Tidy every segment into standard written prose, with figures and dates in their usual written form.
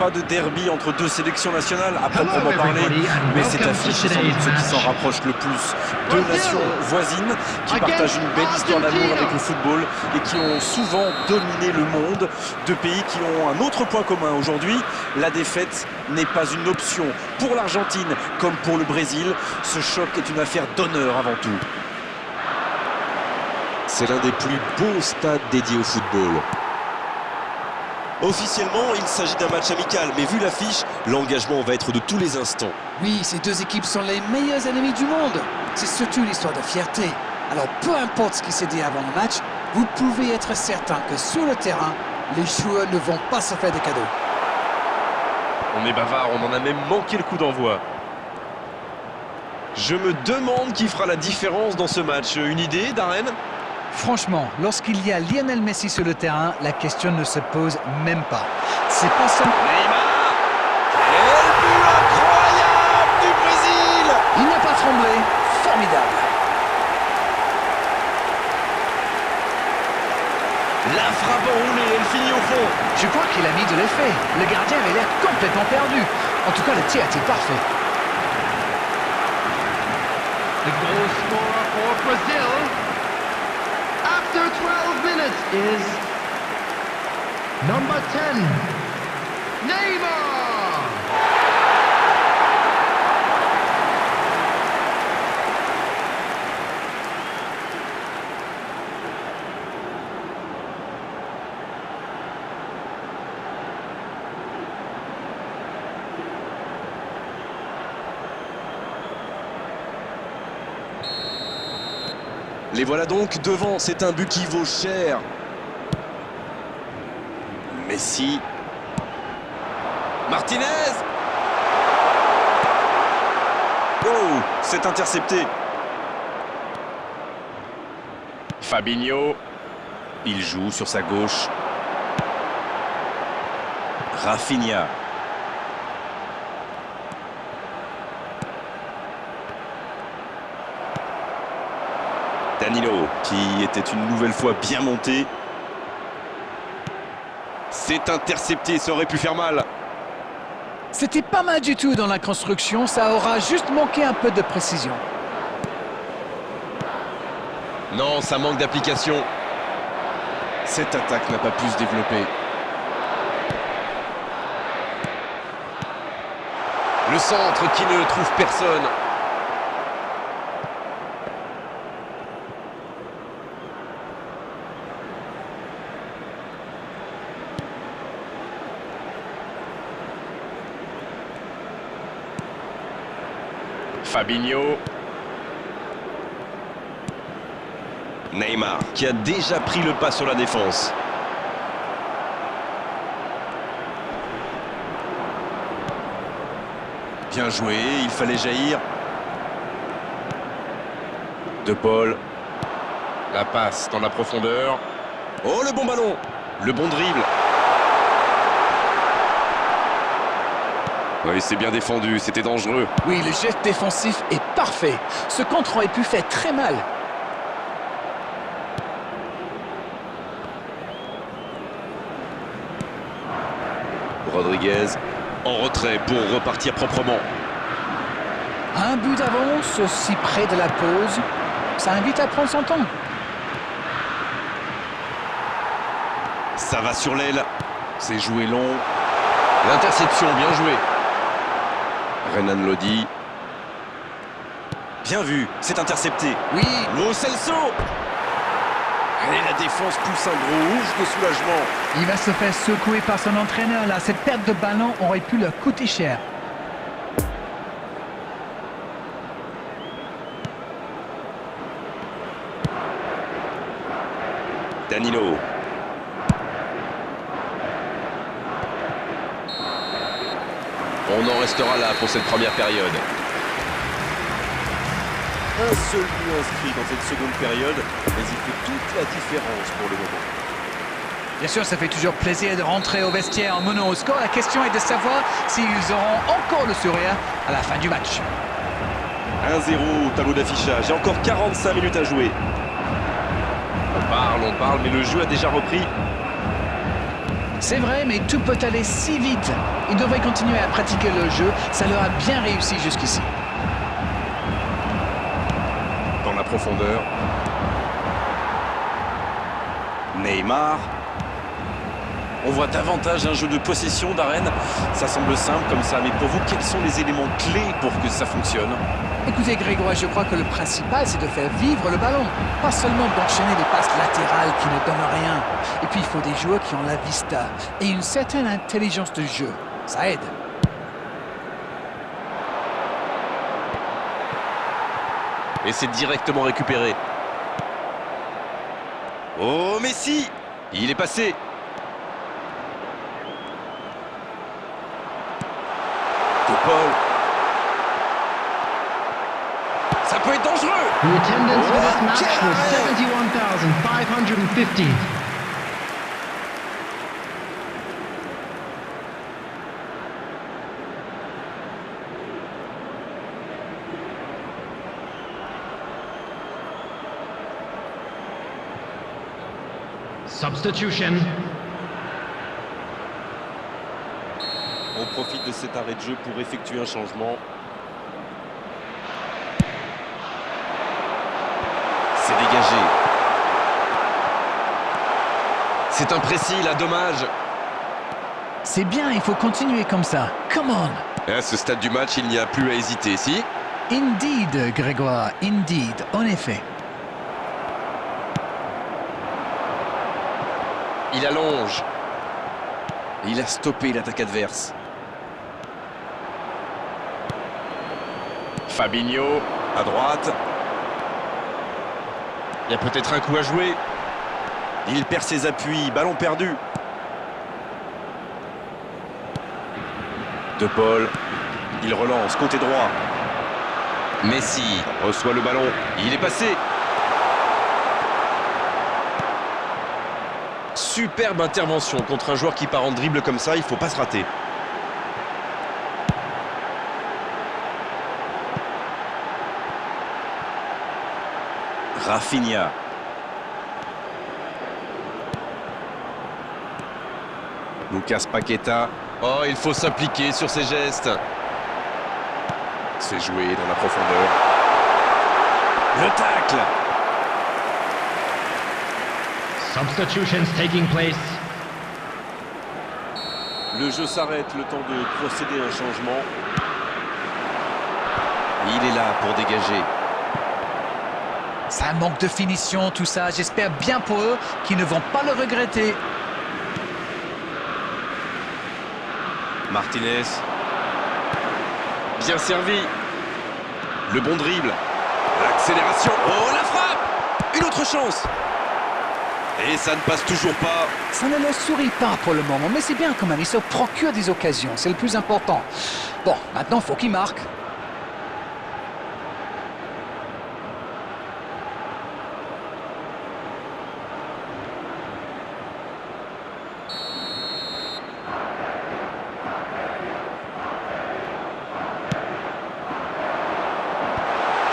pas de derby entre deux sélections nationales à proprement parler, mais cette affiche est sans doute ce qui s'en rapproche le plus. Deux nations voisines qui partagent une belle histoire d'amour avec le football et qui ont souvent dominé le monde. Deux pays qui ont un autre point commun aujourd'hui, la défaite n'est pas une option pour l'Argentine comme pour le Brésil. Ce choc est une affaire d'honneur avant tout. C'est l'un des plus beaux stades dédiés au football. Officiellement, il s'agit d'un match amical, mais vu l'affiche, l'engagement va être de tous les instants. Oui, ces deux équipes sont les meilleurs ennemis du monde. C'est surtout l'histoire de fierté. Alors peu importe ce qui s'est dit avant le match, vous pouvez être certain que sur le terrain, les joueurs ne vont pas se faire des cadeaux. On est bavard, on en a même manqué le coup d'envoi. Je me demande qui fera la différence dans ce match. Une idée, Darren ? Franchement, lorsqu'il y a Lionel Messi sur le terrain, la question ne se pose même pas. C'est pas seulement... Neymar ! Quel but incroyable du Brésil! Il n'a pas tremblé. Formidable. La frappe enroulée, elle finit au fond. Je crois qu'il a mis de l'effet. Le gardien avait l'air complètement perdu. En tout cas, le tir était parfait. The goal scorer for Brazil after 12 minutes is number 10, Neymar! Les voilà donc devant, c'est un but qui vaut cher. Messi. Martinez. Oh, c'est intercepté. Fabinho. Il joue sur sa gauche. Rafinha. Danilo, qui était une nouvelle fois bien monté. C'est intercepté, ça aurait pu faire mal. C'était pas mal du tout dans la construction, ça aura juste manqué un peu de précision. Non, ça manque d'application. Cette attaque n'a pas pu se développer. Le centre qui ne trouve personne. Fabinho. Neymar, qui a déjà pris le pas sur la défense. Bien joué, il fallait jaillir. De Paul. La passe dans la profondeur. Oh, le bon ballon! Le bon dribble. Oui, c'est bien défendu, c'était dangereux. Oui, le geste défensif est parfait. Ce contre aurait pu faire très mal. Rodriguez en retrait pour repartir proprement. Un but d'avance, si près de la pause, ça invite à prendre son temps. Ça va sur l'aile. C'est joué long. L'interception, bien joué. Renan Lodi. Bien vu, c'est intercepté. Oui, Lo Celso. Et la défense pousse un gros ouf de soulagement. il va se faire secouer par son entraîneur là. Cette perte de ballon aurait pu leur coûter cher. Danilo. On en restera là pour cette première période. Un seul but inscrit dans cette seconde période, mais il fait toute la différence pour le moment. Bien sûr, ça fait toujours plaisir de rentrer au vestiaire en menant au score. La question est de savoir s'ils auront encore le sourire à la fin du match. 1-0 au tableau d'affichage. Il y a encore 45 minutes à jouer. On parle, mais le jeu a déjà repris. C'est vrai, mais tout peut aller si vite. Ils devraient continuer à pratiquer le jeu. Ça leur a bien réussi jusqu'ici. Dans la profondeur. Neymar. On voit davantage un jeu de possession d'Arène. Ça semble simple comme ça, mais pour vous, quels sont les éléments clés pour que ça fonctionne? Écoutez Grégoire, je crois que le principal c'est de faire vivre le ballon, pas seulement d'enchaîner les passes latérales qui ne donnent rien. Et puis il faut des joueurs qui ont la vista et une certaine intelligence de jeu, ça aide. Et c'est directement récupéré. Oh, Messi! Il est passé. De Paul. Ça peut être dangereux. The attendance for this Oh, match quel was arrêt! 71,550. Substitution. On profite de cet arrêt de jeu pour effectuer un changement. C'est dégagé. C'est imprécis, là, dommage. C'est bien, il faut continuer comme ça. Come on! À ce stade du match, il n'y a plus à hésiter, si? Indeed, Grégoire, indeed, en effet. Il allonge. Il a stoppé l'attaque adverse. Fabinho, à droite. Il y a peut-être un coup à jouer. Il perd ses appuis, ballon perdu. De Paul. Il relance, côté droit. Messi reçoit le ballon. Il est passé. Superbe intervention contre un joueur qui part en dribble comme ça, il ne faut pas se rater. Rafinha. Lucas Paqueta. Oh, il faut s'appliquer sur ses gestes. C'est joué dans la profondeur. Le tacle. Substitutions taking place. Le jeu s'arrête, le temps de procéder à un changement. Il est là pour dégager. Ça manque de finition, tout ça. J'espère bien pour eux qu'ils ne vont pas le regretter. Martinez. Bien servi. Le bon dribble. L'accélération. Oh, la frappe! Une autre chance. Et ça ne passe toujours pas. Ça ne leur sourit pas pour le moment, mais c'est bien quand même, ils se procurent des occasions, c'est le plus important. Bon, maintenant il faut qu'ils marquent.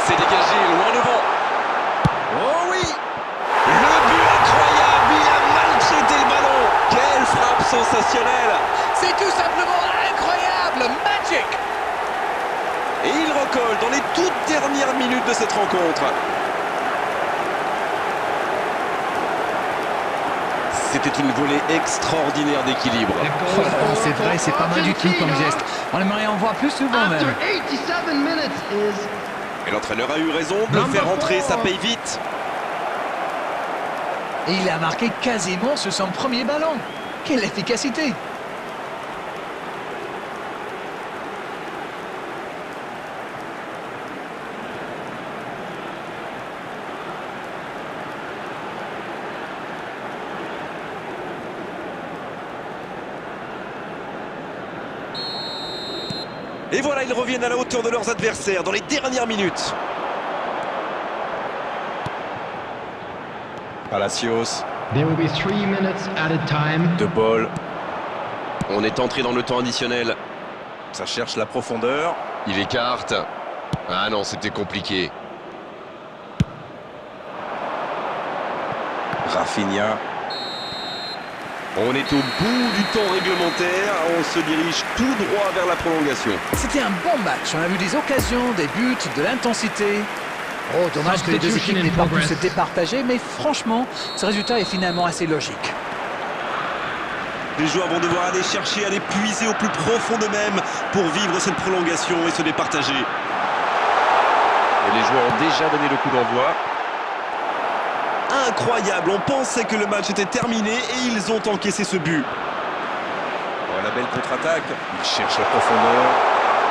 C'est dégagé, loin devant. Oh oui! Le but incroyable, il a maltraité le ballon. Quelle frappe sensationnelle! C'est tout simplement incroyable! Magic! Et il recolle dans les toutes dernières minutes de cette rencontre. C'était une volée extraordinaire d'équilibre. Oh là là, c'est vrai, c'est pas mal du tout comme geste. On aimerait en voir plus souvent After même. 87 minutes is Et l'entraîneur a eu raison de le faire rentrer, ça paye vite. Et il a marqué quasiment sur son premier ballon. Quelle efficacité! Et voilà, ils reviennent à la hauteur de leurs adversaires dans les dernières minutes. Palacios. there will be 3 minutes added time. De Paul. On est entré dans le temps additionnel. Ça cherche la profondeur. Il écarte. Ah non, c'était compliqué. Rafinha. On est au bout du temps réglementaire, on se dirige tout droit vers la prolongation. C'était un bon match. On a vu des occasions, des buts, de l'intensité. Oh, dommage que les deux équipes n'aient pas pu se départager, mais franchement, ce résultat est finalement assez logique. Les joueurs vont devoir aller chercher, aller puiser au plus profond d'eux-mêmes pour vivre cette prolongation et se départager. Et les joueurs ont déjà donné le coup d'envoi. Incroyable, on pensait que le match était terminé et ils ont encaissé ce but. Oh, la belle contre-attaque, il cherche la profondeur.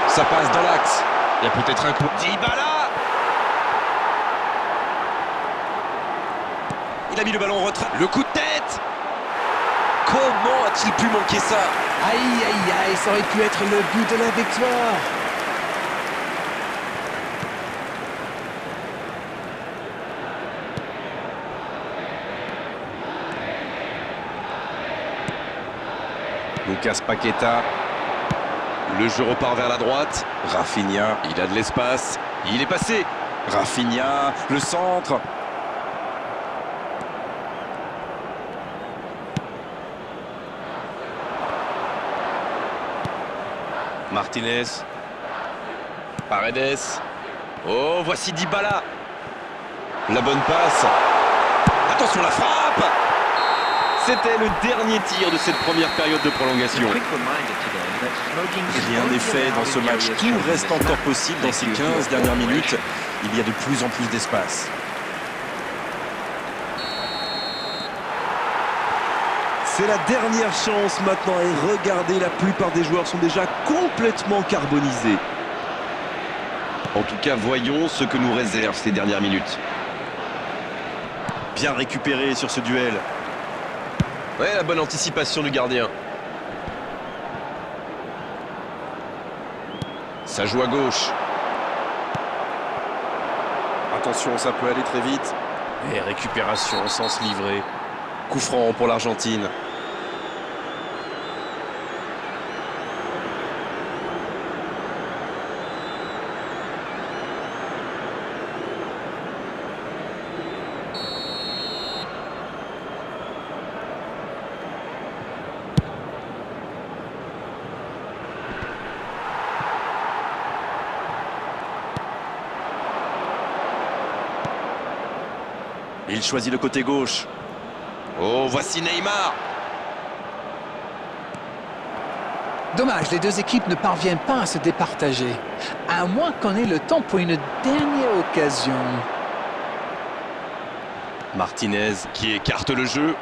Ça passe dans l'axe. Il y a peut-être un coup. Dybala! Il a mis le ballon en retrait. Le coup de tête! Comment a-t-il pu manquer ça? Aïe, aïe, aïe, ça aurait pu être le but de la victoire. Lucas Paqueta. Le jeu repart vers la droite. Rafinha, Il a de l'espace. Il est passé. Rafinha, le centre. Martinez. Paredes. Oh, voici Dybala. La bonne passe. Attention, la frappe! C'était le dernier tir de cette première période de prolongation. Rien n'est fait dans ce match. Tout reste encore possible dans ces 15 dernières minutes. Il y a de plus en plus d'espace. C'est la dernière chance maintenant et regardez, la plupart des joueurs sont déjà complètement carbonisés. En tout cas, voyons ce que nous réservent ces dernières minutes. Bien récupéré sur ce duel. Ouais, la bonne anticipation du gardien. Ça joue à gauche. Attention, ça peut aller très vite. Et récupération sans se livrer. Coup franc pour l'Argentine. Il choisit le côté gauche. Oh, voici Neymar. Dommage, les deux équipes ne parviennent pas à se départager. À moins qu'on ait le temps pour une dernière occasion. Martinez qui écarte le jeu.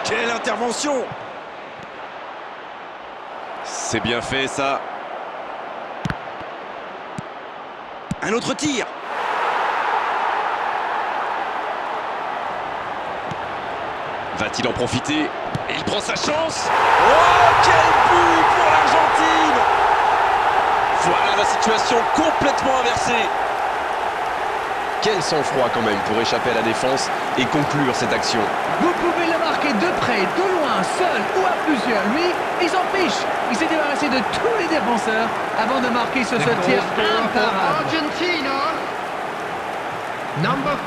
Quelle intervention! C'est bien fait ça. Un autre tir! Va-t-il en profiter? Il prend sa chance. Oh, quel but pour l'Argentine! Voilà la situation complètement inversée. Quel sang-froid quand même pour échapper à la défense et conclure cette action. Vous pouvez le marquer de près, de loin, seul ou à plusieurs. Lui, il s'en fiche. Il s'est débarrassé de tous les défenseurs avant de marquer ce tir imparable. Argentina. Number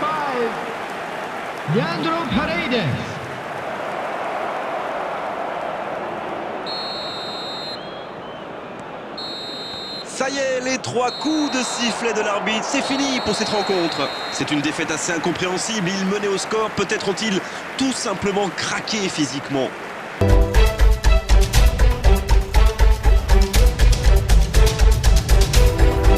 5. Leandro Paredes. Ça y est, les 3 coups de sifflet de l'arbitre, c'est fini pour cette rencontre. C'est une défaite assez incompréhensible, ils menaient au score, peut-être ont-ils tout simplement craqué physiquement.